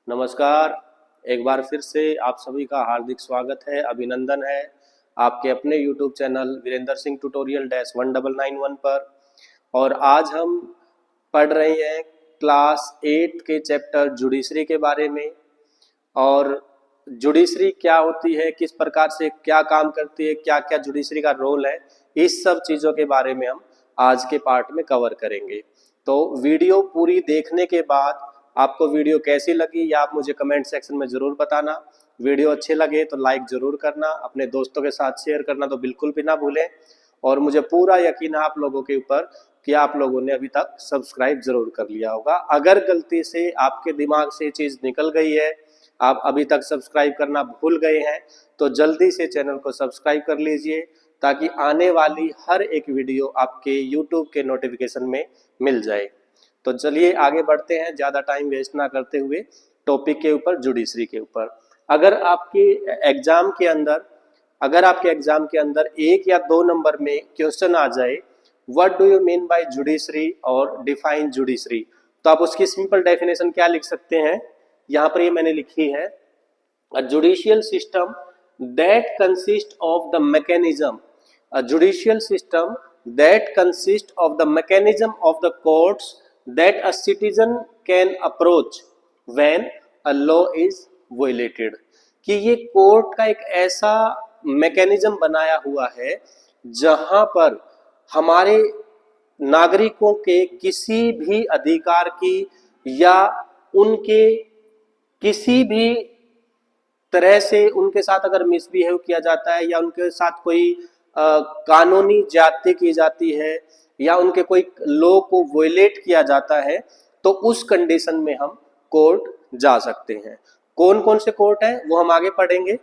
नमस्कार। एक बार फिर से आप सभी का हार्दिक स्वागत है, अभिनंदन है आपके अपने YouTube channel Virendra Singh tutorial -1991 पर। और आज हम पढ़ रहे हैं क्लास 8 के चैप्टर जुडिशरी के बारे में। और जुडिशरी क्या होती है, किस प्रकार से क्या काम करती है, क्या क्या जुडिशरी का रोल है, इस सब चीज़ों के बारे में हम आज के पार्ट में कवर करेंगे। तो वीडियो पूरी देखने के बाद आपको वीडियो कैसी लगी या आप मुझे कमेंट सेक्शन में ज़रूर बताना। वीडियो अच्छे लगे तो लाइक ज़रूर करना, अपने दोस्तों के साथ शेयर करना तो बिल्कुल भी ना भूलें। और मुझे पूरा यकीन है आप लोगों के ऊपर कि आप लोगों ने अभी तक सब्सक्राइब ज़रूर कर लिया होगा। अगर गलती से आपके दिमाग से चीज़ निकल गई है, आप अभी तक सब्सक्राइब करना भूल गए हैं, तो जल्दी से चैनल को सब्सक्राइब कर लीजिए ताकि आने वाली हर एक वीडियो आपके YouTube के नोटिफिकेशन में मिल जाए। तो चलिए आगे बढ़ते हैं, ज़्यादा टाइम वेस्ट ना करते हुए टॉपिक के ऊपर, जुडिशरी के ऊपर। अगर आपके एग्जाम के अंदर 1 या 2 नंबर में क्वेश्चन आ जाए, what do you mean by judiciary और डिफाइन जुडिशरी, तो आप उसकी सिंपल डेफिनेशन क्या लिख सकते हैं। यहाँ पर ये मैंने लिखी है, a judicial system that consist of the mechanism, a judicial system that consist of the mechanism of the courts that a citizen can approach when a law is violated। कि ये कोर्ट का एक ऐसा मैकेनिज्म बनाया हुआ है जहां पर हमारे नागरिकों के किसी भी अधिकार की या उनके किसी भी तरह से उनके साथ अगर मिसबिहेव किया जाता है या उनके साथ कोई कानूनी ज्यादती की जाती है या उनके कोई लॉ को वोलेट किया जाता है, तो उस कंडीशन में हम कोर्ट जा सकते हैं। कौन कौन से कोर्ट हैं वो हम आगे पढ़ेंगे।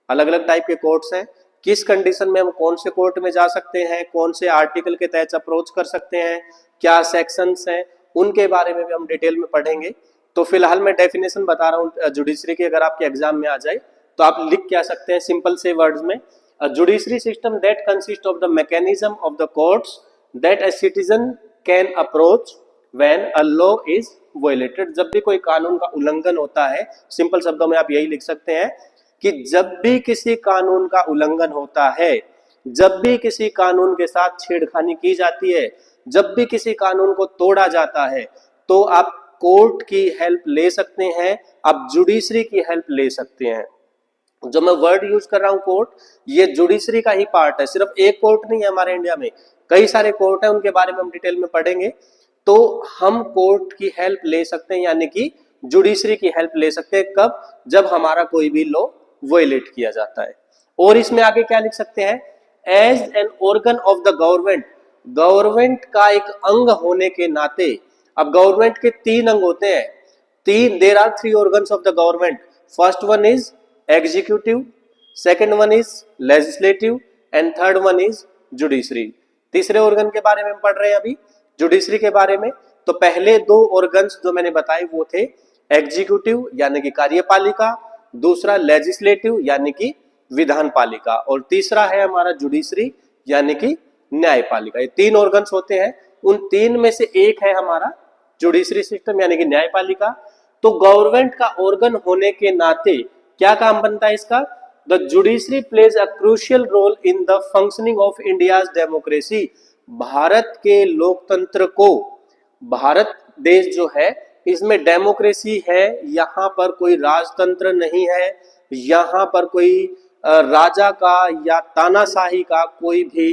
अलग अलग टाइप के कोर्ट्स हैं, किस कंडीशन में हम कौन से कोर्ट में जा सकते हैं, कौन से आर्टिकल के तहत अप्रोच कर सकते हैं, क्या सेक्शंस हैं, उनके बारे में भी हम डिटेल में पढ़ेंगे। तो फिलहाल मैं डेफिनेशन बता रहा हूँ जुडिशरी की, अगर आपके एग्जाम में आ जाए तो आप लिख क्या सकते हैं सिंपल से वर्ड्स में, judiciary system that consist of the mechanism of the courts that a citizen can approach when a law is violated। जब भी कोई कानून का उल्लंघन होता है, सिंपल शब्दों में आप यही लिख सकते हैं कि जब भी किसी कानून का उल्लंघन होता है, जब भी किसी कानून के साथ छेड़खानी की जाती है, जब भी किसी कानून को तोड़ा जाता है, तो आप कोर्ट की हेल्प ले सकते हैं, आप जुडिशरी की हेल्प ले सकते हैं। जो मैं वर्ड यूज कर रहा हूं कोर्ट, ये जुडिशरी का ही पार्ट है। सिर्फ एक कोर्ट नहीं है हमारे इंडिया में, कई सारे कोर्ट हैं, उनके बारे में हम डिटेल में पढ़ेंगे। तो हम कोर्ट की हेल्प ले सकते हैं, यानी कि जुडिशरी की हेल्प ले सकते हैं। कब? जब हमारा कोई भी लॉ वोलेट किया जाता है। और इसमें आगे क्या लिख सकते हैं, as an organ of the government, government का एक अंग होने के नाते। अब गवर्नमेंट के 3 अंग होते हैं, there are 3 organs of the government. First one is executive, second one is legislative and third one is judiciary. तीसरे ऑर्गन के बारे में हम पढ़ रहे हैं अभी, जुडिशरी के बारे में। तो पहले 2 ऑर्गन्स जो मैंने बताए वो थे एग्जीक्यूटिव यानी कि कार्यपालिका, दूसरा लेजिस्लेटिव यानी कि विधान पालिका, और तीसरा है हमारा जुडिशरी यानी कि न्यायपालिका। ये 3 ऑर्गन्स होते हैं, उन 3 में से एक है हमारा जुडिशरी सिस्टम यानी कि न्यायपालिका। तो गवर्नमेंट का ऑर्गन होने के नाते क्या काम बनता है इसका, The judiciary plays a crucial role in the functioning of India's democracy। Bharat के लोकतंत्र को, भारत देश जो है इसमें डेमोक्रेसी है, यहाँ पर कोई राजतंत्र नहीं है, यहाँ पर कोई राजा का या तानाशाही का कोई भी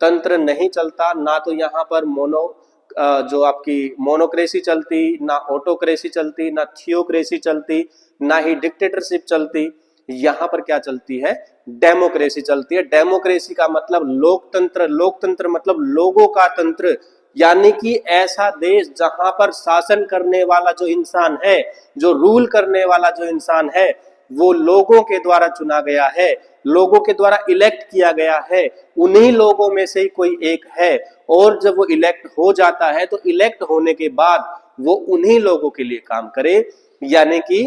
तंत्र नहीं चलता। ना तो यहाँ पर जो आपकी मोनोक्रेसी चलती, ना ऑटोक्रेसी चलती, ना थियोक्रेसी चलती, ना ही डिक्टेटरशिप चलती। यहाँ पर क्या चलती है, डेमोक्रेसी चलती है। डेमोक्रेसी का मतलब लोकतंत्र, लोकतंत्र मतलब लोगों का तंत्र, यानी कि ऐसा देश जहां पर शासन करने वाला जो इंसान है, जो रूल करने वाला जो इंसान है, वो लोगों के द्वारा चुना गया है, लोगों के द्वारा इलेक्ट किया गया है, उन्हीं लोगों में से ही कोई एक है। और जब वो इलेक्ट हो जाता है तो इलेक्ट होने के बाद वो उन्हीं लोगों के लिए काम करे, यानी कि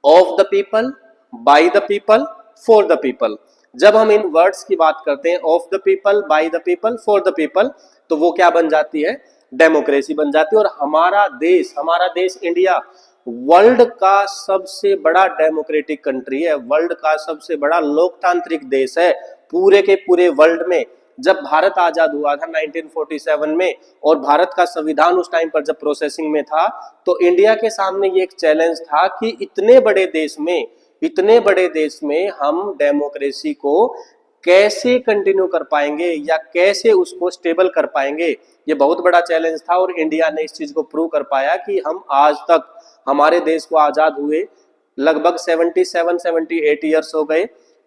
of the people, by the people, for the people. जब हम इन वर्ड्स की बात करते हैं, of the people, by the people, for the people, तो वो क्या बन जाती है, डेमोक्रेसी बन जाती है। और हमारा देश इंडिया वर्ल्ड का सबसे बड़ा डेमोक्रेटिक कंट्री है, वर्ल्ड का सबसे बड़ा लोकतांत्रिक देश है पूरे के पूरे वर्ल्ड में। जब भारत आजाद हुआ था 1947 में और भारत का संविधान उस टाइम पर जब प्रोसेसिंग में था, तो इंडिया के सामने ये एक चैलेंज था कि इतने बड़े देश में हम डेमोक्रेसी को कैसे कंटिन्यू कर पाएंगे या कैसे उसको स्टेबल कर पाएंगे। ये बहुत बड़ा चैलेंज था और इंडिया ने इस चीज को प्रूव कर पाया कि हम आज तक, हमारे देश को आजाद हुए लगभग 77-78 ईयर्स हो गए,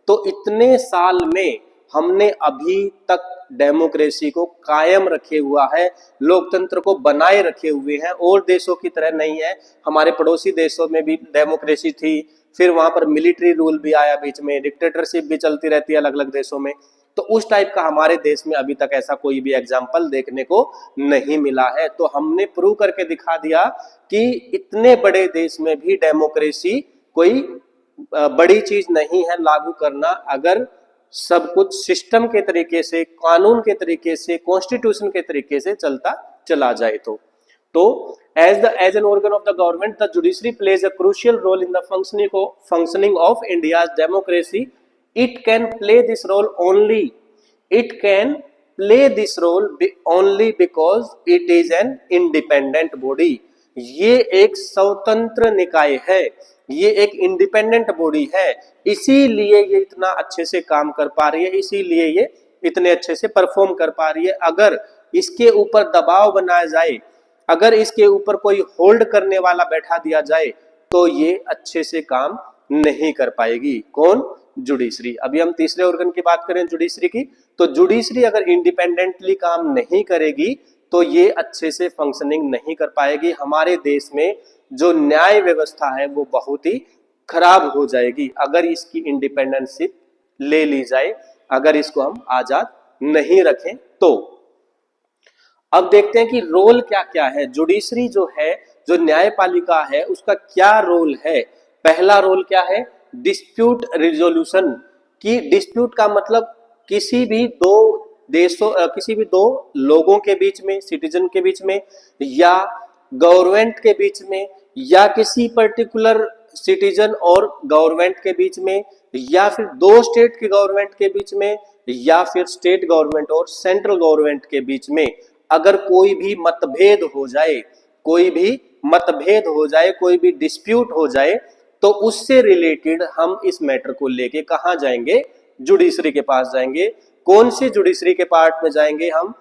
तो इतने साल में हमने अभी तक डेमोक्रेसी को कायम रखे हुआ है, लोकतंत्र को बनाए रखे हुए हैं। और देशों की तरह नहीं है, हमारे पड़ोसी देशों में भी डेमोक्रेसी थी, फिर वहां पर मिलिट्री रूल भी आया बीच में, डिक्टेटरशिप भी चलती रहती है अलग अलग देशों में। तो उस टाइप का हमारे देश में अभी तक ऐसा कोई भी एग्जाम्पल देखने को नहीं मिला है। तो हमने प्रूव करके दिखा दिया कि इतने बड़े देश में भी डेमोक्रेसी कोई बड़ी चीज नहीं है लागू करना, अगर सब कुछ सिस्टम के तरीके से, कानून के तरीके से, कॉन्स्टिट्यूशन के तरीके से चलता चला जाए। तो as an organ of the government, the judiciary plays a crucial role in the functioning of India's democracy. It can play this role only because it is an independent body. ये एक स्वतंत्र निकाय है, ये एक इंडिपेंडेंट बॉडी है, इसीलिए ये इतना अच्छे से काम कर पा रही है, इसीलिए ये इतने अच्छे से परफॉर्म कर पा रही है। अगर इसके ऊपर दबाव बनाया जाए, अगर इसके ऊपर कोई होल्ड करने वाला बैठा दिया जाए, तो ये अच्छे से काम नहीं कर पाएगी। कौन? जुडिशरी। अभी हम तीसरे ऑर्गन की बात करें जुडिशरी की, तो जुडिशरी अगर इंडिपेंडेंटली काम नहीं करेगी तो ये अच्छे से फंक्शनिंग नहीं कर पाएगी। हमारे देश में जो न्याय व्यवस्था है वो बहुत ही खराब हो जाएगी अगर इसकी इंडिपेंडेंटशिप ले ली जाए, अगर इसको हम आजाद नहीं रखें तो। अब देखते हैं कि रोल क्या क्या है, जुडिशरी जो है, जो न्यायपालिका है, उसका क्या रोल है। पहला रोल क्या है? Dispute resolution. की डिस्प्यूट का मतलब किसी भी दो लोगों के बीच में, सिटीजन के बीच में, या गवर्नमेंट के बीच में, या किसी पर्टिकुलर सिटीजन और गवर्नमेंट के बीच में, या फिर दो स्टेट के गवर्नमेंट के बीच में, या फिर स्टेट गवर्नमेंट और सेंट्रल गवर्नमेंट के बीच में अगर कोई भी मतभेद हो जाए, कोई भी डिस्प्यूट हो जाए, तो उससे रिलेटेड हम इस मैटर को लेके कहां जाएंगे? जुडिशरी के पास जाएंगे। कौन सी जुडिशरी के पार्ट में जाएंगे हम?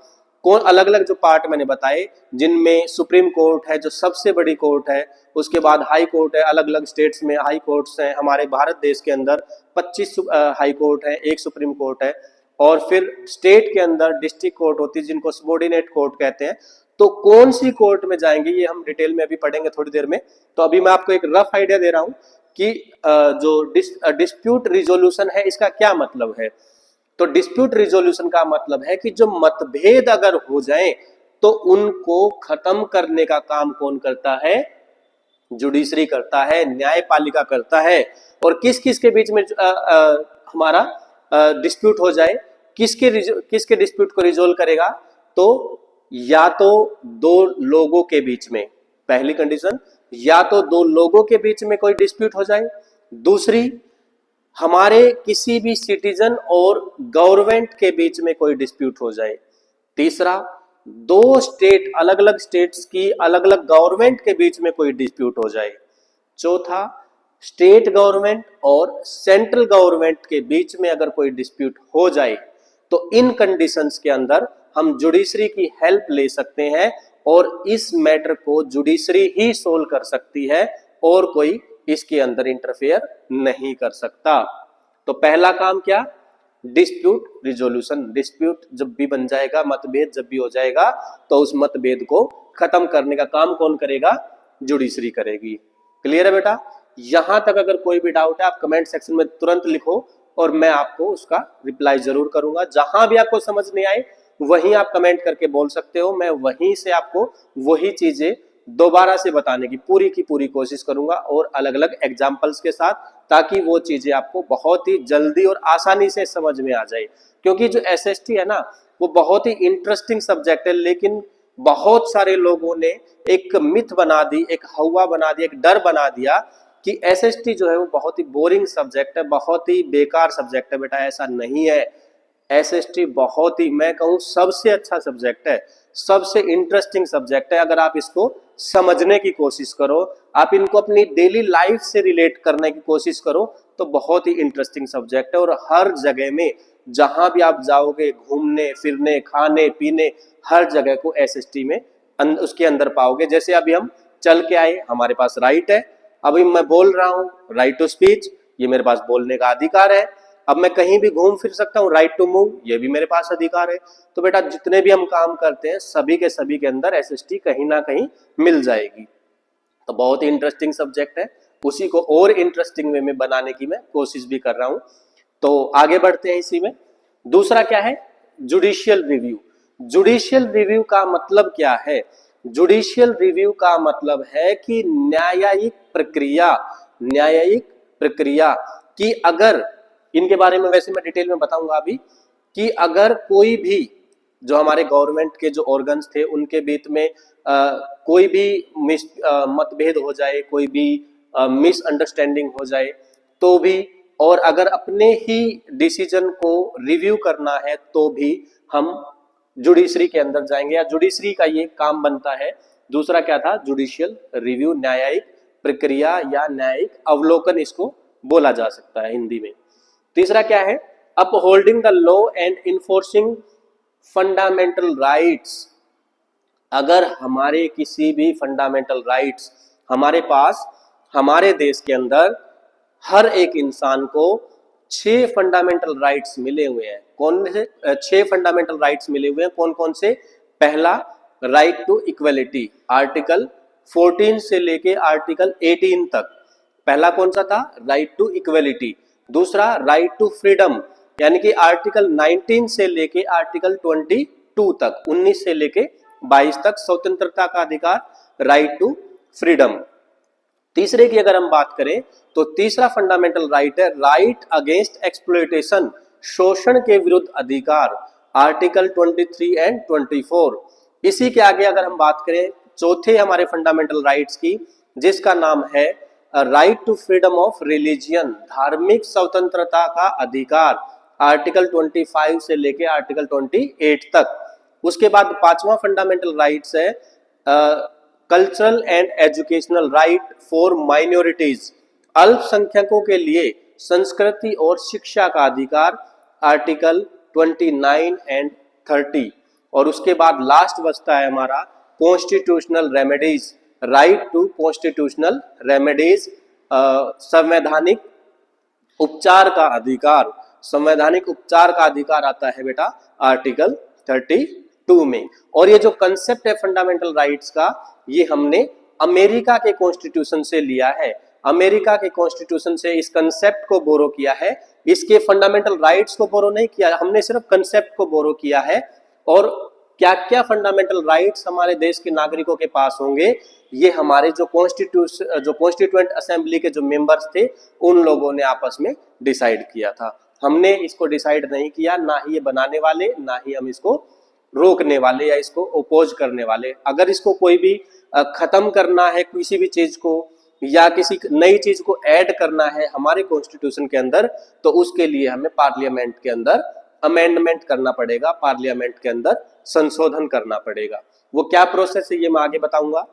कौन? अलग अलग जो पार्ट मैंने बताए, जिनमें सुप्रीम कोर्ट है जो सबसे बड़ी कोर्ट है, उसके बाद हाई कोर्ट है, अलग अलग स्टेट्स में हाई कोर्ट्स हैं। हमारे भारत देश के अंदर 25 हाई कोर्ट है, एक सुप्रीम कोर्ट है, और फिर स्टेट के अंदर डिस्ट्रिक्ट कोर्ट होती है जिनको सबऑर्डिनेट कोर्ट कहते हैं। तो कौन सी कोर्ट में जाएंगे ये हम डिटेल में अभी पढ़ेंगे थोड़ी देर में। तो अभी मैं आपको एक रफ आइडिया दे रहा हूं कि जो डिस्प्यूट रिजोल्यूशन है इसका क्या मतलब है। तो डिस्प्यूट रिजोल्यूशन का मतलब है कि जो मतभेद अगर हो जाए तो उनको खत्म करने का काम कौन करता है? जुडिशरी करता है, न्यायपालिका करता है। और किस किस के बीच में हमारा डिस्प्यूट हो जाए, किसके डिस्प्यूट को रिजोल्व करेगा? तो या तो दो लोगों के बीच में, पहली कंडीशन, या तो दो लोगों के बीच में कोई डिस्प्यूट हो जाए, दूसरी हमारे किसी भी सिटीजन और गवर्नमेंट के बीच में कोई डिस्प्यूट हो जाए, तीसरा दो स्टेट, अलग अलग स्टेट्स की अलग अलग गवर्नमेंट के बीच में कोई डिस्प्यूट हो जाए, चौथा स्टेट गवर्नमेंट और सेंट्रल गवर्नमेंट के बीच में अगर कोई डिस्प्यूट हो जाए, तो इन कंडीशंस के अंदर हम जुडिशरी की हेल्प ले सकते हैं और इस मैटर को जुडिशरी ही सोल्व कर सकती है और कोई इसके अंदर इंटरफेयर नहीं कर सकता। तो पहला काम क्या? Dispute resolution. डिस्प्यूट जब भी बन जाएगा, मतभेद जब भी हो जाएगा, तो उस मतभेद को खत्म करने का काम कौन करेगा? जुडिशरी करेगी। क्लियर है बेटा? यहां तक अगर कोई भी डाउट है आप कमेंट सेक्शन में तुरंत लिखो और मैं आपको उसका रिप्लाई जरूर करूंगा। जहां भी आपको समझ नहीं आए वहीं आप कमेंट करके बोल सकते हो, मैं वहीं से आपको वही चीजें दोबारा से बताने की पूरी कोशिश करूंगा और अलग अलग एग्जाम्पल्स के साथ, ताकि वो चीजें आपको बहुत ही जल्दी और आसानी से समझ में आ जाए। क्योंकि जो एसएसटी है ना, वो बहुत ही इंटरेस्टिंग सब्जेक्ट है, लेकिन बहुत सारे लोगों ने एक मिथ बना दी, एक हवा बना दी, एक डर बना दिया कि एसएसटी जो है वो बहुत ही बोरिंग सब्जेक्ट है, बहुत ही बेकार सब्जेक्ट है। बेटा ऐसा नहीं है। एसएसटी बहुत ही, मैं कहूँ सबसे अच्छा सब्जेक्ट है, सबसे इंटरेस्टिंग सब्जेक्ट है। अगर आप इसको समझने की कोशिश करो, आप इनको अपनी डेली लाइफ से रिलेट करने की कोशिश करो, तो बहुत ही इंटरेस्टिंग सब्जेक्ट है। और हर जगह में जहां भी आप जाओगे घूमने फिरने खाने पीने, हर जगह को एसएसटी में उसके अंदर पाओगे। जैसे अभी हम चल के आए, हमारे पास राइट है, अभी मैं बोल रहा हूं, राइट टू स्पीच, ये मेरे पास बोलने का अधिकार है। अब मैं कहीं भी घूम फिर सकता हूँ, राइट टू मूव, ये भी मेरे पास अधिकार है। तो बेटा जितने भी हम काम करते हैं सभी के अंदर एसएसटी कहीं ना कहीं मिल जाएगी। तो बहुत ही इंटरेस्टिंग सब्जेक्ट है, उसी को और इंटरेस्टिंग वे में बनाने की मैं कोशिश भी कर रहा हूं। तो आगे बढ़ते हैं इसी में। दूसरा क्या है? Judicial review. जुडिशियल रिव्यू का मतलब क्या है? जुडिशियल रिव्यू का मतलब है कि न्यायिक प्रक्रिया कि अगर, इनके बारे में वैसे मैं डिटेल में बताऊंगा अभी, कि अगर कोई भी जो हमारे गवर्नमेंट के जो ऑर्गन्स थे उनके बीच में कोई भी मतभेद हो जाए, कोई भी मिसअंडरस्टैंडिंग हो जाए तो भी, और अगर अपने ही डिसीजन को रिव्यू करना है तो भी हम जुडिशरी के अंदर जाएंगे, या जुडिशरी का ये काम बनता है। दूसरा क्या था? जुडिशियल रिव्यू, न्यायिक प्रक्रिया या न्यायिक अवलोकन इसको बोला जा सकता है हिंदी में। तीसरा क्या है? Upholding the law and enforcing fundamental rights. अगर हमारे किसी भी फंडामेंटल राइट्स, हमारे पास हमारे देश के अंदर हर एक इंसान को 6 फंडामेंटल राइट्स मिले हुए हैं। कौन से 6 फंडामेंटल राइट्स मिले हुए हैं? कौन कौन से? पहला, राइट टू इक्वलिटी, आर्टिकल 14 से लेके आर्टिकल 18 तक। पहला कौन सा था? Right to equality. दूसरा, राइट टू फ्रीडम, यानी कि आर्टिकल 19 से लेके आर्टिकल 22 तक, 19 से लेके 22 तक स्वतंत्रता का अधिकार, राइट टू फ्रीडम। तीसरे की अगर हम बात करें तो तीसरा फंडामेंटल राइट है राइट अगेंस्ट एक्सप्लॉयटेशन, शोषण के विरुद्ध अधिकार, आर्टिकल 23 एंड 24। इसी के आगे अगर हम बात करें चौथे हमारे फंडामेंटल राइट्स की, जिसका नाम है right to freedom of religion, धार्मिक स्वतंत्रता का अधिकार, आर्टिकल 25 से लेके आर्टिकल 28 तक। उसके बाद पांचवा फंडामेंटल राइट्स है cultural and educational right for minorities, अल्पसंख्यकों के लिए संस्कृति और शिक्षा का अधिकार, आर्टिकल 29 एंड 30। और उसके बाद लास्ट बचता है हमारा constitutional remedies, right to constitutional remedies, संवैधानिक उपचार का अधिकार। संवैधानिक उपचार का अधिकार आता है बेटा आर्टिकल 32 में। और ये जो कंसेप्ट है फंडामेंटल राइट्स का, ये हमने अमेरिका के कॉन्स्टिट्यूशन से लिया है। अमेरिका के कॉन्स्टिट्यूशन से इस कंसेप्ट को बोरो किया है, इसके फंडामेंटल राइट्स को बोरो नहीं किया, हमने सिर्फ कंसेप्ट को बोरो किया है। और क्या क्या फंडामेंटल राइट्स हमारे देश के नागरिकों के पास होंगे, ये हमारे जो कॉन्स्टिट्यूएंट असेंबली के जो मेंबर्स थे उन लोगों ने आपस में डिसाइड किया था। हमने इसको डिसाइड नहीं किया, ना ही ये बनाने वाले, ना ही हम इसको रोकने वाले या इसको ओपोज करने वाले। अगर इसको कोई भी खत्म करना है किसी भी चीज को, या किसी नई चीज को ऐड करना है हमारे कॉन्स्टिट्यूशन के अंदर, तो उसके लिए हमें पार्लियामेंट के अंदर अमेंडमेंट करना पड़ेगा, पार्लियामेंट के अंदर संशोधन करना पड़ेगा। वो क्या प्रोसेस है ये मैं आगे बताऊंगा।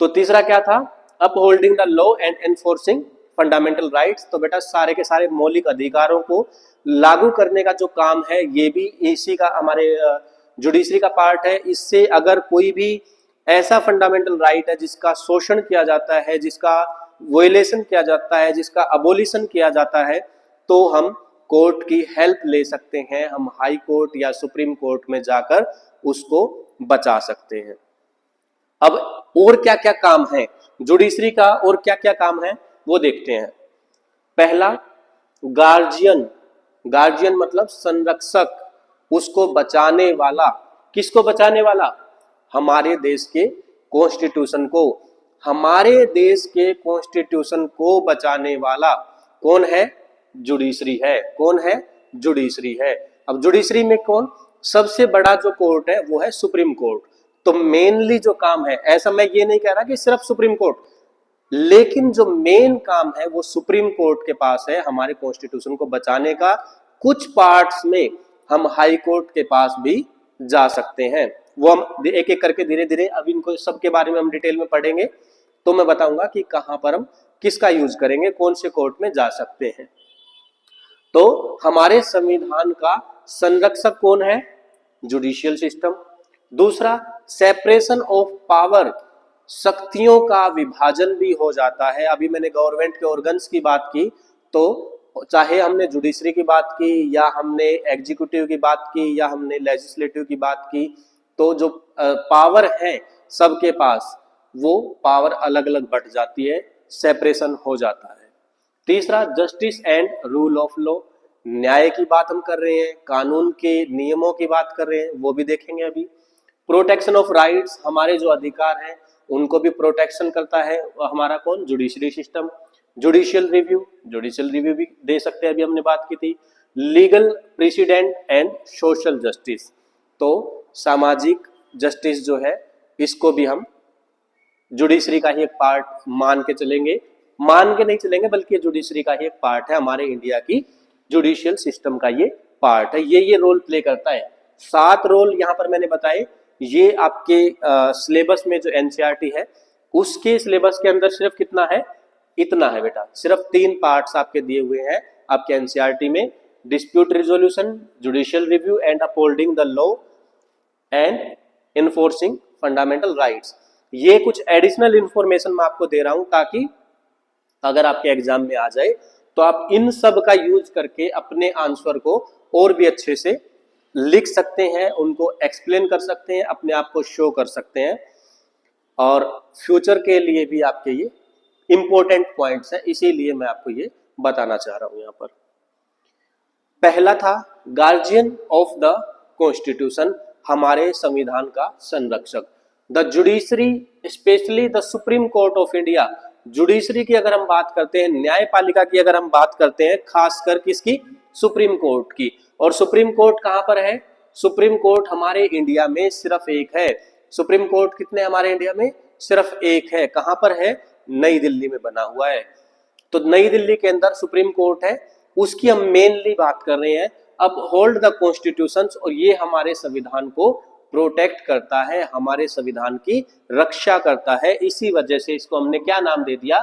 तो तीसरा क्या था? Upholding the law and enforcing fundamental rights. तो बेटा सारे के सारे मौलिक अधिकारों को लागू करने का जो काम है ये भी इसी का हमारे जुडिशरी का पार्ट है। इससे अगर कोई भी ऐसा फंडामेंटल राइट है जिसका शोषण किया जाता है, जिसका वोलेशन किया जाता है, जिसका अबोलिशन किया जाता है, तो हम कोर्ट की हेल्प ले सकते हैं, हम हाई कोर्ट या सुप्रीम कोर्ट में जाकर उसको बचा सकते हैं। अब और क्या क्या काम है जुडिशरी का, और क्या क्या काम है वो देखते हैं। पहला, गार्जियन। गार्जियन मतलब संरक्षक, उसको बचाने वाला। किसको बचाने वाला? हमारे देश के कॉन्स्टिट्यूशन को। हमारे देश के कॉन्स्टिट्यूशन को बचाने वाला कौन है? जुडिशरी है। कौन है? जुडिशरी है। अब जुडिशरी में कौन? सबसे बड़ा जो कोर्ट है वो है सुप्रीम कोर्ट। तो मेनली जो काम है, ऐसा मैं ये नहीं कह रहा कि सिर्फ सुप्रीम कोर्ट, लेकिन जो मेन काम है वो सुप्रीम कोर्ट के पास है हमारे कॉन्स्टिट्यूशन को बचाने का। कुछ पार्ट्स में हम हाई कोर्ट के पास भी जा सकते हैं, वो हम एक एक करके धीरे धीरे अब इनको सबके बारे में हम डिटेल में पढ़ेंगे, तो मैं बताऊंगा कि कहां पर हम किसका यूज करेंगे, कौन से कोर्ट में जा सकते हैं। तो हमारे संविधान का संरक्षक कौन है? Judicial system. दूसरा, सेपरेशन ऑफ पावर, शक्तियों का विभाजन भी हो जाता है। अभी मैंने गवर्नमेंट के ऑर्गन्स की बात की, तो चाहे हमने जुडिशरी की बात की या हमने एग्जीक्यूटिव की बात की या हमने लेजिस्लेटिव की बात की, तो जो पावर है सबके पास, वो पावर अलग अलग बट जाती है, सेपरेशन हो जाता है। तीसरा, justice and rule of law, न्याय की बात हम कर रहे हैं, कानून के नियमों की बात कर रहे हैं, वो भी देखेंगे अभी। प्रोटेक्शन ऑफ राइट्स, हमारे जो अधिकार हैं उनको भी प्रोटेक्शन करता है हमारा कौन? Judiciary system. जुडिशियल रिव्यू भी दे सकते हैं, अभी हमने बात की थी। Legal president and social justice, तो सामाजिक जस्टिस जो है इसको भी हम जुडिशरी का ही एक पार्ट मान के चलेंगे, मान के नहीं चलेंगे बल्कि जुडिशरी का ही एक पार्ट है, हमारे इंडिया की जुडिशियल सिस्टम का ये पार्ट है, ये रोल प्ले करता है। 7 रोल यहाँ पर मैंने बताए, ये आपके सिलेबस में जो एनसीईआरटी है उसके सिलेबस के अंदर सिर्फ कितना है? इतना है बेटा, सिर्फ 3 पार्ट्स आपके दिए हुए हैं आपके एनसीईआरटी में, dispute resolution, judicial review and upholding the law and enforcing fundamental rights. ये कुछ एडिशनल इंफॉर्मेशन मैं आपको दे रहा हूं ताकि अगर आपके एग्जाम में आ जाए तो आप इन सब का यूज करके अपने आंसर को और भी अच्छे से लिख सकते हैं, उनको एक्सप्लेन कर सकते हैं, अपने आप को शो कर सकते हैं, और फ्यूचर के लिए भी आपके ये इंपॉर्टेंट पॉइंट्स है, इसीलिए मैं आपको ये बताना चाह रहा हूं। यहां पर पहला था गार्जियन ऑफ द कॉन्स्टिट्यूशन, हमारे संविधान का संरक्षक। The judiciary, specially the supreme court of India, judiciary की अगर हम बात करते हैं, न्यायपालिका की अगर हम बात करते हैं, खासकर किसकी? सुप्रीम कोर्ट की। और सुप्रीम कोर्ट कहां पर है? सुप्रीम कोर्ट हमारे इंडिया में सिर्फ एक है। सुप्रीम कोर्ट कितने हमारे इंडिया में? सिर्फ एक है। कहां पर है? नई दिल्ली में बना हुआ है। तो नई दिल्ली के अंदर सुप्रीम कोर्ट है, उसकी हम मेनली बात कर रहे हैं। अब होल्ड द कॉन्स्टिट्यूशंस, और ये हमारे संविधान को प्रोटेक्ट करता है, हमारे संविधान की रक्षा करता है। इसी वजह से इसको हमने क्या नाम दे दिया?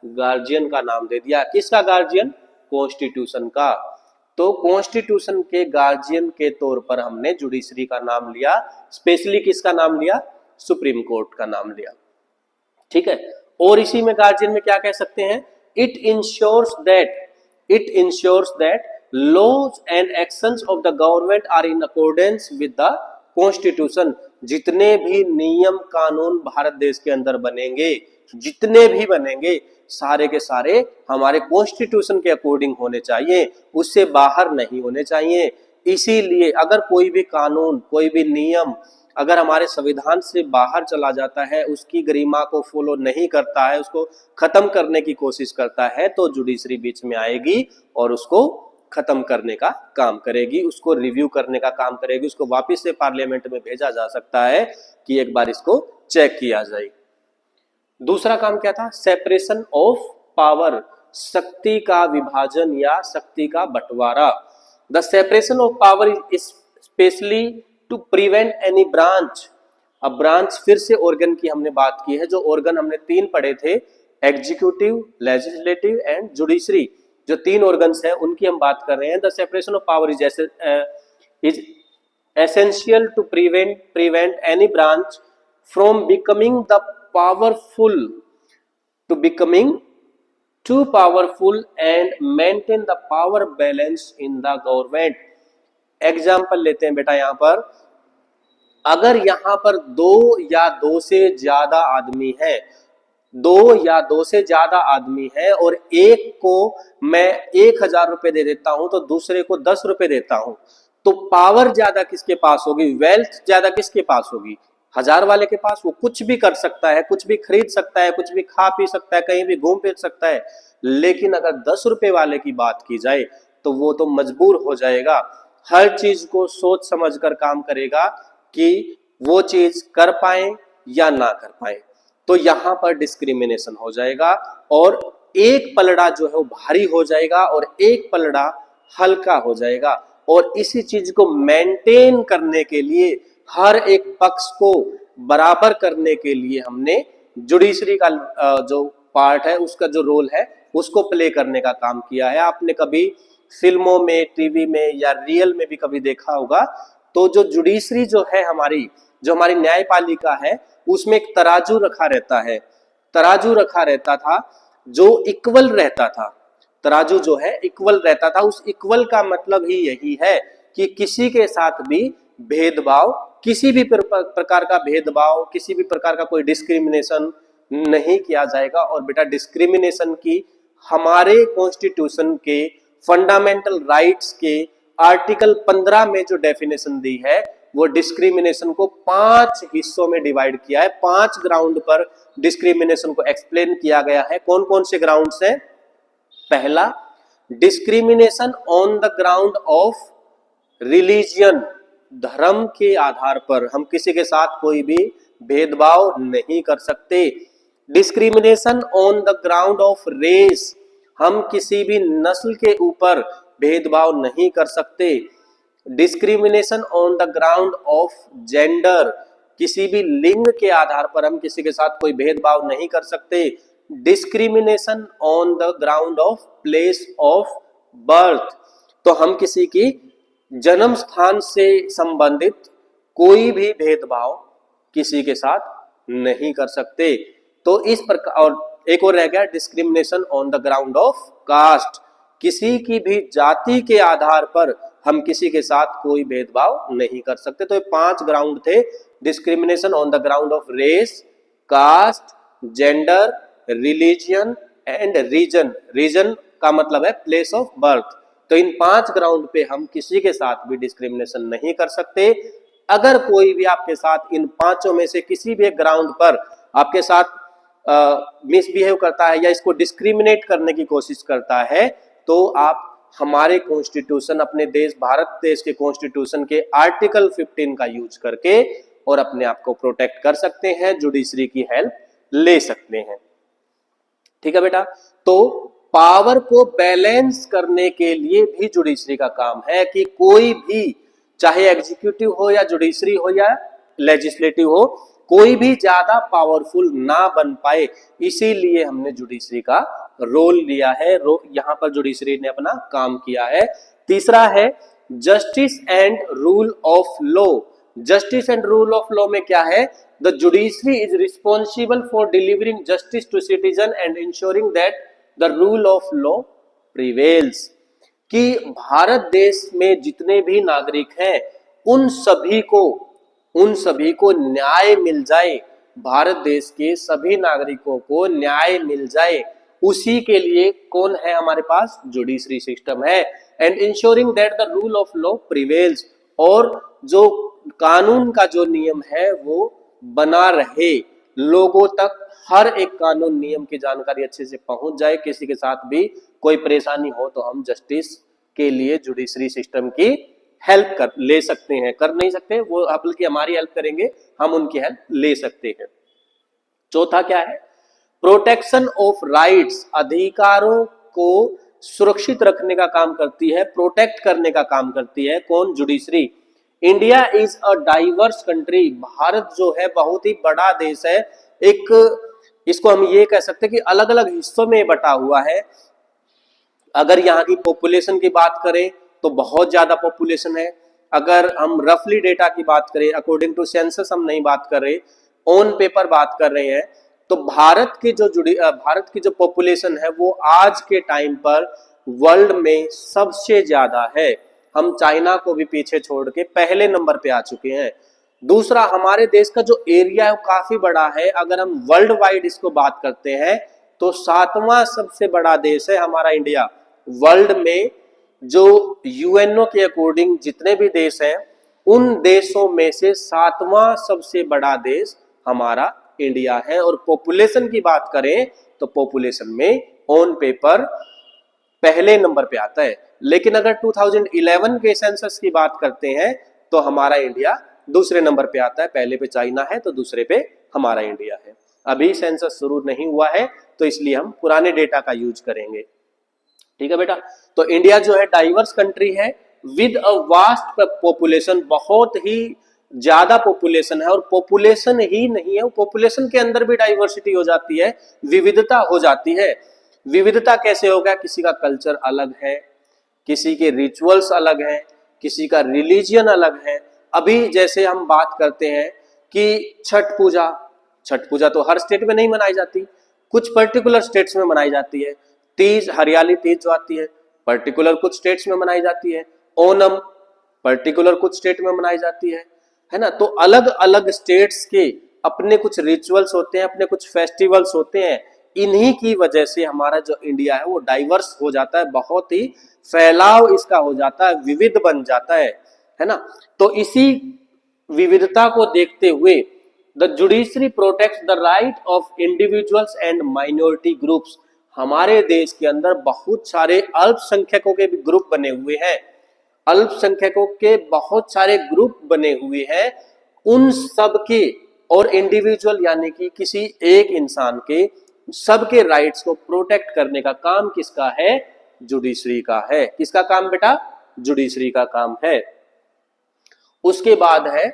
गार्जियन का नाम दे दिया। किसका गार्जियन? कॉन्स्टिट्यूशन का। तो कॉन्स्टिट्यूशन के गार्जियन के तौर पर हमने जुडिशरी का नाम लिया, स्पेशली किसका नाम लिया? सुप्रीम कोर्ट का नाम लिया। ठीक है। और इसी में गार्जियन में क्या कह सकते हैं? It ensures that laws and actions of the government are in accordance with the constitution। जितने भी नियम कानून भारत देश के अंदर बनेंगे, जितने भी बनेंगे, सारे के सारे हमारे कॉन्स्टिट्यूशन के अकॉर्डिंग होने चाहिए, उससे बाहर नहीं होने चाहिए। इसीलिए अगर कोई भी कानून, कोई भी नियम अगर हमारे संविधान से बाहर चला जाता है, उसकी गरिमा को फॉलो नहीं करता है, उसको खत्म करने की कोशिश करता है, तो जुडिशरी बीच में आएगी और उसको खत्म करने का काम करेगी, उसको रिव्यू करने का काम करेगी, उसको वापस से पार्लियामेंट में भेजा जा सकता है कि एक बार इसको चेक किया जाए। दूसरा काम क्या था? सेपरेशन ऑफ पावर, शक्ति का विभाजन या शक्ति का बंटवारा। The separation of power is specially to prevent any branch. अब ब्रांच, फिर से ऑर्गन की हमने बात की है, जो ऑर्गन हमने 3 पढ़े थे, एग्जीक्यूटिव, लेजिस्लेटिव एंड जुडिशरी, जो 3 ऑर्गन्स हैं उनकी हम बात कर रहे हैं। The separation of power is essential to prevent any branch from becoming the powerful to becoming too powerful and maintain the power balance in the government. Example लेते हैं बेटा, यहां पर अगर यहां पर 2 या 2 से ज्यादा आदमी है, 2 या 2 से ज्यादा आदमी है और एक को मैं 1000 रुपए दे देता हूं तो दूसरे को 10 रुपए देता हूं, तो पावर ज्यादा किसके पास होगी? वेल्थ ज्यादा किसके पास होगी? 1000 वाले के पास। वो कुछ भी कर सकता है, कुछ भी खरीद सकता है, कुछ भी खा पी सकता है, कहीं भी घूम फिर सकता है। लेकिन अगर 10 रुपए वाले की बात की जाए तो वो तो मजबूर हो जाएगा, हर चीज को सोच समझ कर काम करेगा कि वो चीज कर पाए या ना कर पाए, तो यहां पर डिस्क्रिमिनेशन हो जाएगा और एक पलड़ा जो है वो भारी हो जाएगा और एक पलड़ा हल्का हो जाएगा। और इसी चीज को मेंटेन करने के लिए, हर एक पक्ष को बराबर करने के लिए हमने जुडिशरी का जो पार्ट है, उसका जो रोल है, उसको प्ले करने का काम किया है। आपने कभी फिल्मों में, टीवी में या रियल में भी कभी देखा होगा, तो जो जुडिशरी जो है हमारी, जो हमारी न्यायपालिका है, उसमें एक तराजू रखा रहता है, तराजू रखा रहता था जो इक्वल रहता था। तराजू जो है इक्वल रहता था। उस इक्वल का मतलब ही यही है कि किसी के साथ भी भेदभाव, किसी भी प्रकार का भेदभाव, किसी भी प्रकार का कोई डिस्क्रिमिनेशन नहीं किया जाएगा। और बेटा डिस्क्रिमिनेशन की हमारे कॉन्स्टिट्यूशन के फंडामेंटल राइट्स के आर्टिकल 15 में जो डेफिनेशन दी है, वो डिस्क्रिमिनेशन को 5 हिस्सों में डिवाइड किया है। 5 ग्राउंड पर डिस्क्रिमिनेशन को एक्सप्लेन किया गया है। कौन कौन से ग्राउंड्स हैं? पहला, discrimination on the ground of religion, धर्म के आधार पर हम किसी के साथ कोई भी भेदभाव नहीं कर सकते। Discrimination on the ground of race, हम किसी भी नस्ल के ऊपर भेदभाव नहीं कर सकते। Discrimination on the ground of gender, किसी भी लिंग के आधार पर हम किसी के साथ कोई भेदभाव नहीं कर सकते। Discrimination on the ground of place of birth, तो हम किसी की जन्म स्थान से संबंधित कोई भी भेदभाव किसी के साथ नहीं कर सकते। तो इस प्रकार, और एक और रह गया discrimination on the ground of caste, किसी की भी जाति के आधार पर हम किसी के साथ कोई भेदभाव नहीं कर सकते। तो ये 5 ग्राउंड थे, discrimination on the ground of race, caste, gender, religion and region. Region का मतलब है प्लेस ऑफ बर्थ। तो इन 5 ग्राउंड पे हम किसी के साथ भी डिस्क्रिमिनेशन नहीं कर सकते। अगर कोई भी आपके साथ इन 5 में से किसी भी एक ग्राउंड पर आपके साथ मिसबिहेव करता है या इसको डिस्क्रिमिनेट करने की कोशिश करता है, तो आप हमारे कॉन्स्टिट्यूशन, अपने देश भारत देश के कॉन्स्टिट्यूशन के आर्टिकल 15 का यूज करके और अपने आप को प्रोटेक्ट कर सकते हैं, जुडिशरी की हेल्प ले सकते हैं। ठीक है बेटा, तो पावर को बैलेंस करने के लिए भी जुडिशरी का काम है कि कोई भी, चाहे एग्जीक्यूटिव हो या जुडिशरी हो या लेजिस्लेटिव हो, कोई भी ज्यादा पावरफुल ना बन पाए, इसीलिए हमने जुडिशरी का रोल लिया है। यहां पर जुडिशरी ने अपना काम किया है। तीसरा है justice and rule of law. Justice and rule of law में क्या है? The judiciary is responsible for delivering justice to citizen and ensuring that the rule of law prevails, कि भारत देश में जितने भी नागरिक हैं उन सभी को न्याय मिल जाए, भारत देश के सभी नागरिकों को न्याय मिल जाए, उसी के लिए कौन है हमारे पास? जुडिशरी सिस्टम है। And ensuring that the rule of law prevails, और जो कानून का जो नियम है वो बना रहे, लोगों तक हर एक कानून नियम की जानकारी अच्छे से पहुंच जाए, किसी के साथ भी कोई परेशानी हो तो हम जस्टिस के लिए जुडिशरी सिस्टम की हेल्प कर ले सकते हैं। कर नहीं सकते वो, बल्कि हमारी हेल्प करेंगे, हम उनकी हेल्प ले सकते हैं। चौथा क्या है? प्रोटेक्शन ऑफ राइट्स, अधिकारों को सुरक्षित रखने का काम करती है, प्रोटेक्ट करने का काम करती है। कौन? Judiciary. India is a diverse country, Bharat जो है बहुत ही बड़ा देश है। एक इसको हम ये कह सकते हैं कि अलग अलग हिस्सों में बटा हुआ है। अगर यहाँ की पॉपुलेशन की बात करें तो बहुत ज्यादा पॉपुलेशन है। अगर हम रफली डेटा की बात करें, अकॉर्डिंग टू सेंसस हम नहीं बात कर रहे, ऑन पेपर बात कर रहे हैं, तो भारत की जो पॉपुलेशन है वो आज के टाइम पर वर्ल्ड में सबसे ज्यादा है। हम चाइना को भी पीछे छोड़ के पहले नंबर पे आ चुके हैं। दूसरा, हमारे देश का जो एरिया है वो काफी बड़ा है। अगर हम वर्ल्ड वाइड इसको बात करते हैं तो 7वां सबसे बड़ा देश है हमारा इंडिया। वर्ल्ड में जो यूएनओ के अकॉर्डिंग जितने भी देश हैं, उन देशों में से 7वां सबसे बड़ा देश हमारा इंडिया है। और पॉपुलेशन की बात करें तो पॉपुलेशन में ऑन पेपर पहले नंबर पे आता है। लेकिन अगर 2011 के सेंसस की बात करते हैं तो हमारा इंडिया दूसरे नंबर पे आता है, पहले पे चाइना है तो दूसरे पे हमारा इंडिया है। अभी सेंसस शुरू नहीं हुआ है तो इसलिए हम पुराने डेटा का यूज करेंगे। ठीक है बेटा, तो इंडिया जो है डाइवर्स कंट्री है विद अ वास्ट पॉपुलेशन, बहुत ही ज्यादा पॉपुलेशन है, और पॉपुलेशन ही नहीं है, पॉपुलेशन के अंदर भी डाइवर्सिटी हो जाती है, विविधता हो जाती है। विविधता कैसे होगा, किसी का कल्चर अलग है, किसी के रिचुअल्स अलग हैं, किसी का रिलीजियन अलग है। अभी जैसे हम बात करते हैं कि छठ पूजा तो हर स्टेट में नहीं मनाई जाती, कुछ पर्टिकुलर स्टेट्स में मनाई जाती है। तीज, हरियाली तीज जो आती है पर्टिकुलर कुछ स्टेट्स में मनाई जाती है। ओणम पर्टिकुलर कुछ स्टेट में मनाई जाती है ना। तो अलग अलग स्टेट्स के अपने कुछ रिचुअल्स होते हैं, अपने कुछ फेस्टिवल्स होते हैं। इन्हीं की वजह से हमारा जो इंडिया है वो डाइवर्स हो जाता है, बहुत ही फैलाव इसका हो जाता है, विविध बन जाता है ना। तो इसी विविधता को देखते हुए the judiciary protects the right of individuals and minority groups. हमारे देश के अंदर बहुत सारे अल्पसंख्यकों के भी ग्रुप बने हुए हैं, अल्पसंख्यकों के बहुत सारे ग्रुप बने हुए हैं, उन सब के और इंडिविजुअल यानी कि किसी एक इंसान के सबके राइट्स को प्रोटेक्ट करने का काम किसका है, जुडिशरी का है। किसका काम बेटा, जुडिशरी का काम है। उसके बाद है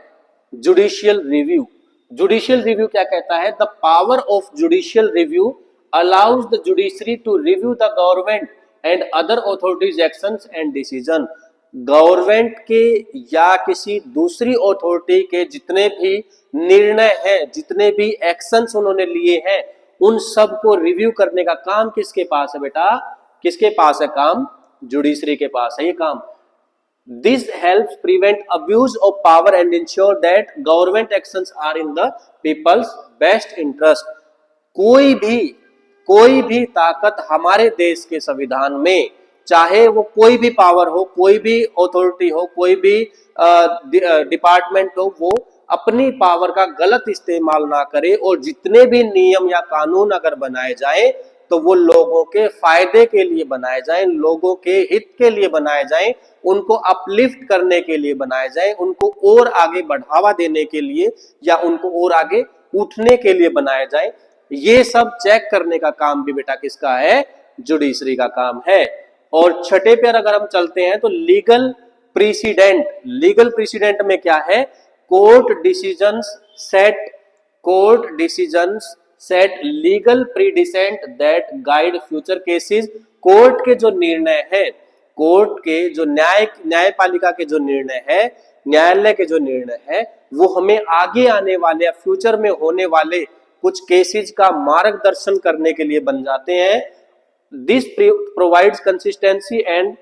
जुडिशियल रिव्यू। जुडिशियल रिव्यू क्या कहता है, the power of judicial review allows the judiciary to review the government and other authorities actions and decision. Government के या किसी दूसरी अथॉरिटी के जितने भी निर्णय हैं, जितने भी एक्शंस उन्होंने लिए हैं, उन सब को रिव्यू करने का काम किसके पास है बेटा, किसके पास है काम, जुडिशरी के पास है ये काम। This helps prevent abuse of power and ensure that government actions are in the people's best interest। कोई भी ताकत हमारे देश के संविधान में, चाहे वो कोई भी पावर हो, कोई भी अथॉरिटी हो, कोई भी डिपार्टमेंट हो, वो अपनी पावर का गलत इस्तेमाल ना करे, और जितने भी नियम या कानून अगर बनाए जाए तो वो लोगों के फायदे के लिए बनाए जाएं, लोगों के हित के लिए बनाए जाएं, उनको अपलिफ्ट करने के लिए बनाए जाएं, उनको और आगे बढ़ावा देने के लिए या उनको और आगे उठने के लिए बनाए जाएं। ये सब चेक करने का काम भी बेटा किसका है, जुडिशरी का काम है। और छठे पर अगर हम चलते हैं तो लीगल प्रीसिडेंट। लीगल प्रीसिडेंट में क्या है, court decisions set legal precedent that guide future cases. Court के जो निर्णय है, कोर्ट के जो न्यायपालिका के जो निर्णय है, न्यायालय के जो निर्णय है, वो हमें आगे आने वाले या फ्यूचर में होने वाले कुछ केसेस का मार्गदर्शन करने के लिए बन जाते हैं। This provides consistency and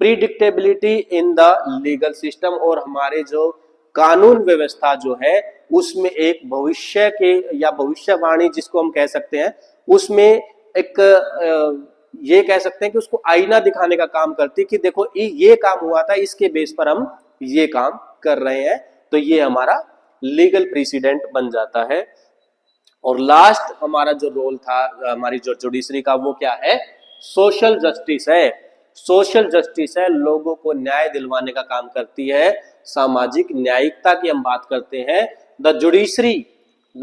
predictability in the legal system. और हमारे जो कानून व्यवस्था जो है उसमें एक भविष्य के या भविष्यवाणी जिसको हम कह सकते हैं, उसमें एक ये कह सकते हैं कि उसको आईना दिखाने का काम करती है कि देखो ये काम हुआ था, इसके बेस पर हम ये काम कर रहे हैं। तो ये हमारा लीगल प्रेसिडेंट बन जाता है। और लास्ट हमारा जो रोल था हमारी जो जुडिशरी का, वो क्या है, सोशल जस्टिस है। सोशल जस्टिस है, लोगों को न्याय दिलवाने का काम करती है, सामाजिक न्यायिकता की हम बात करते हैं। The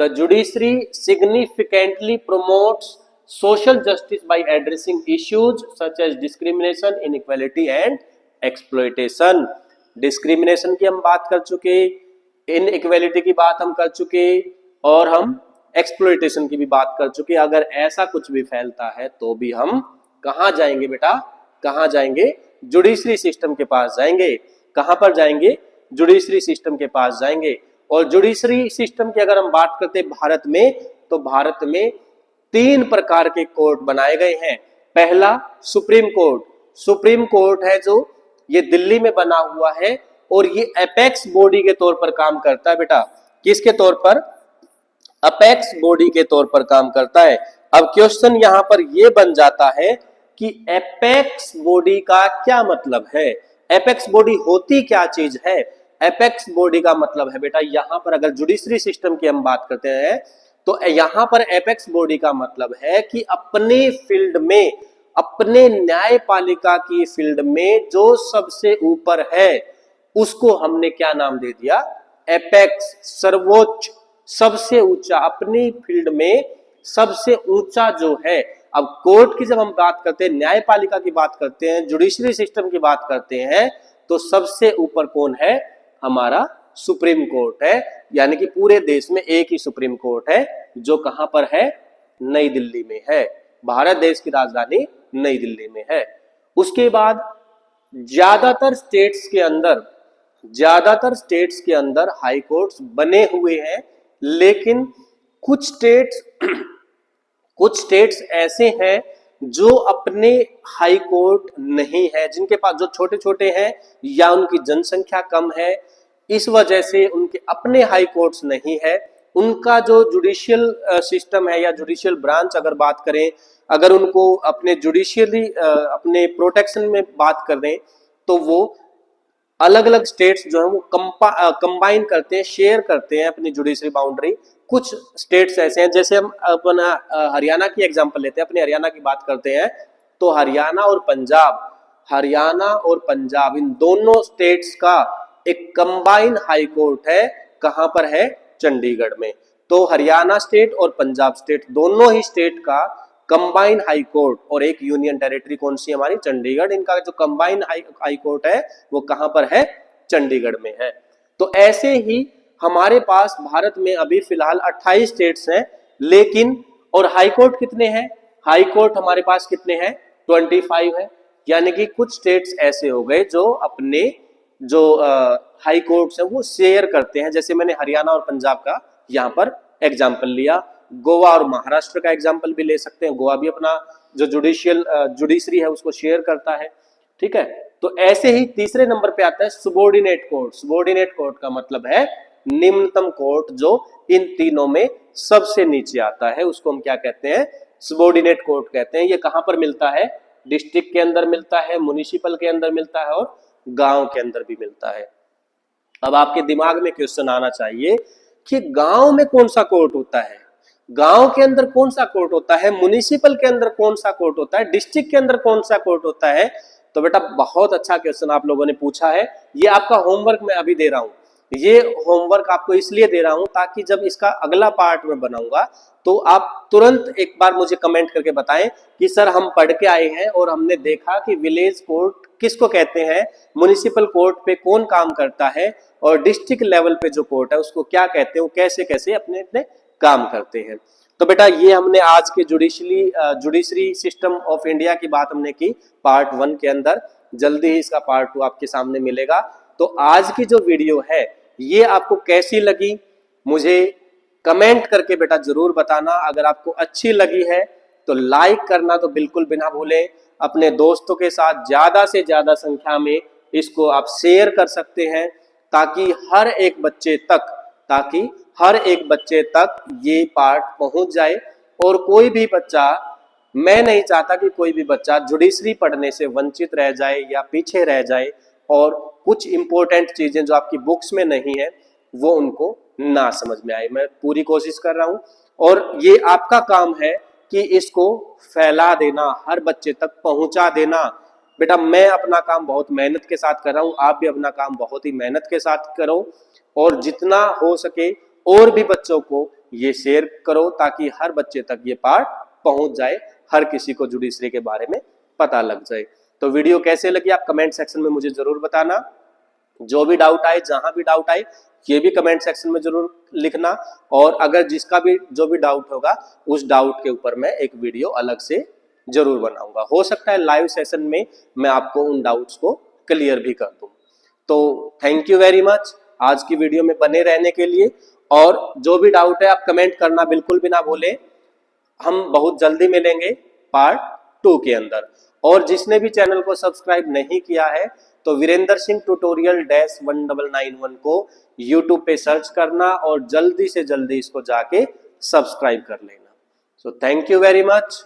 judiciary significantly promotes social justice by addressing issues such as discrimination, inequality and exploitation। discrimination की हम बात कर चुके, inequality की बात हम कर चुके, और हम exploitation की भी बात कर चुके। अगर ऐसा कुछ भी फैलता है तो भी हम कहाँ जाएंगे बेटा, कहाँ जाएंगे, जुडिशरी सिस्टम के पास जाएंगे। कहाँ पर जाएंगे, जुडिशरी सिस्टम के पास जाएंगे। और जुडिशरी सिस्टम की अगर हम बात करते हैं भारत में, तो भारत में 3 प्रकार के कोर्ट बनाए गए हैं। पहला सुप्रीम कोर्ट। सुप्रीम कोर्ट है जो ये दिल्ली में बना हुआ है, और ये एपेक्स बॉडी के तौर पर काम करता है बेटा। किसके तौर पर, अपेक्स बॉडी के तौर पर काम करता है। अब क्वेश्चन यहां पर ये बन जाता है कि एपेक्स बॉडी का क्या मतलब है, एपेक्स बॉडी होती क्या चीज है। एपेक्स बॉडी का मतलब है बेटा, यहां पर अगर जुडिशरी सिस्टम की हम बात करते हैं तो यहां पर एपेक्स बॉडी का मतलब है कि अपने फील्ड में, अपने न्यायपालिका की फील्ड में जो सबसे ऊपर है, उसको हमने क्या नाम दे दिया, एपेक्स, सर्वोच्च, सबसे ऊंचा, अपनी फील्ड में सबसे ऊंचा जो है। अब कोर्ट की जब हम बात करते हैं, न्यायपालिका की बात करते हैं, जुडिशरी सिस्टम की बात करते हैं, तो सबसे ऊपर कौन है? हमारा सुप्रीम कोर्ट है। यानी कि पूरे देश में एक ही सुप्रीम कोर्ट है, जो कहां पर है? नई दिल्ली में है। भारत देश की राजधानी नई दिल्ली में है। उसके बाद ज्यादातर स्टेट्स के अंदर हाई कोर्ट्स बने हुए हैं, लेकिन कुछ स्टेट्स ऐसे हैं जो अपने हाई कोर्ट नहीं है, जिनके पास, जो छोटे छोटे हैं या उनकी जनसंख्या कम है, इस वजह से उनके अपने हाई कोर्ट्स नहीं है। उनका जो जुडिशियल सिस्टम है या जुडिशियल ब्रांच अगर बात करें, अगर उनको अपने जुडिशियली अपने प्रोटेक्शन में बात करें, तो वो अलग अलग स्टेट्स जो है वो कंबाइन करते हैं, शेयर करते हैं अपनी जुडिशरी बाउंड्री। कुछ स्टेट्स ऐसे हैं, जैसे हम अपना हरियाणा की एग्जांपल लेते हैं, अपने हरियाणा की बात करते हैं, तो हरियाणा और पंजाब इन दोनों स्टेट्स का एक कंबाइन हाई कोर्ट है। कहां पर है? चंडीगढ़ में। तो हरियाणा स्टेट और पंजाब स्टेट, दोनों ही स्टेट का कंबाइन हाई कोर्ट, और एक यूनियन टेरिटरी कौन सी? हमारी चंडीगढ़। इनका जो कंबाइन हाई कोर्ट है वो कहां पर है? चंडीगढ़ में है। तो ऐसे ही हमारे पास भारत में अभी फिलहाल 28 स्टेट्स हैं, लेकिन और हाई कोर्ट कितने हैं? हाई कोर्ट हमारे पास कितने हैं? 25 है। यानी कि कुछ स्टेट्स ऐसे हो गए जो अपने जो हाई कोर्ट्स हैं वो शेयर करते हैं। जैसे मैंने हरियाणा और पंजाब का यहाँ पर एग्जाम्पल लिया, गोवा और महाराष्ट्र का एग्जाम्पल भी ले सकते हैं। गोवा भी अपना जो जुडिशरी है उसको शेयर करता है, ठीक है। तो ऐसे ही तीसरे नंबर पे आता है सुबोर्डिनेट कोर्ट। सुबोर्डिनेट कोर्ट का मतलब है निम्नतम कोर्ट, जो इन तीनों में सबसे नीचे आता है, उसको हम क्या कहते हैं? सुबोर्डिनेट कोर्ट कहते हैं। ये कहां पर मिलता है? डिस्ट्रिक्ट के अंदर मिलता है, म्युनिसिपल के अंदर मिलता है और गांव के अंदर भी मिलता है। अब आपके दिमाग में क्वेश्चन आना चाहिए कि गांव में कौन सा कोर्ट होता है, गांव के अंदर कौन सा कोर्ट होता है, म्युनिसिपल के अंदर कौन सा कोर्ट होता है, डिस्ट्रिक्ट के अंदर कौन सा कोर्ट होता है? तो बेटा बहुत अच्छा क्वेश्चन आप लोगों ने पूछा है। ये आपका होमवर्क मैं अभी दे रहा हूं। ये होमवर्क आपको इसलिए दे रहा हूं ताकि जब इसका अगला पार्ट में बनाऊंगा तो आप तुरंत एक बार मुझे कमेंट करके बताएं कि सर हम पढ़ के आए हैं और हमने देखा कि विलेज कोर्ट किसको कहते हैं, म्युनिसिपल कोर्ट पे कौन काम करता है, और डिस्ट्रिक्ट लेवल पे जो कोर्ट है उसको क्या कहते हैं, वो कैसे कैसे अपने अपने काम करते हैं। तो बेटा ये हमने आज के जुडिशरी सिस्टम ऑफ इंडिया की बात हमने की पार्ट 1 के अंदर। जल्दी ही इसका पार्ट 2 आपके सामने मिलेगा। तो आज की जो वीडियो है ये आपको कैसी लगी मुझे कमेंट करके बेटा जरूर बताना। अगर आपको अच्छी लगी है तो लाइक करना तो बिल्कुल बिना भूलें। अपने दोस्तों के साथ ज्यादा से ज्यादा संख्या में इसको आप शेयर कर सकते हैं ताकि हर एक बच्चे तक ये पार्ट पहुंच जाए। और कोई भी बच्चा, मैं नहीं चाहता कि कोई भी बच्चा जुडिशरी पढ़ने से वंचित रह जाए या पीछे रह जाए, और कुछ इंपॉर्टेंट चीजें जो आपकी बुक्स में नहीं है वो उनको ना समझ में आए। मैं पूरी कोशिश कर रहा हूं और ये आपका काम है कि इसको फैला देना, हर बच्चे तक पहुंचा देना। बेटा मैं अपना काम बहुत मेहनत के साथ कर रहा हूं, आप भी अपना काम बहुत ही मेहनत के साथ करो और जितना हो सके और भी बच्चों को ये शेयर करो ताकि हर बच्चे तक ये पार्ट पहुंच जाए, हर किसी को जुडिशरी के बारे में पता लग जाए। तो वीडियो कैसे लगी आप कमेंट सेक्शन में मुझे जरूर बताना। जो भी डाउट आए, जहां भी डाउट आए, ये भी कमेंट सेक्शन में जरूर लिखना। और अगर जिसका भी जो भी डाउट होगा उस डाउट के ऊपर मैं एक वीडियो अलग से जरूर बनाऊंगा। हो सकता है लाइव सेशन में मैं आपको उन डाउट्स को क्लियर भी कर दूं। तो थैंक यू वेरी मच आज की वीडियो में बने रहने के लिए। और जो भी डाउट है आप कमेंट करना बिल्कुल भी ना भूलें। हम बहुत जल्दी मिलेंगे पार्ट 2 के अंदर। और जिसने भी चैनल को सब्सक्राइब नहीं किया है तो वीरेंद्र सिंह ट्यूटोरियल -1991 को यूट्यूब पे सर्च करना और जल्दी से जल्दी इसको जाके सब्सक्राइब कर लेना। So thank you very much.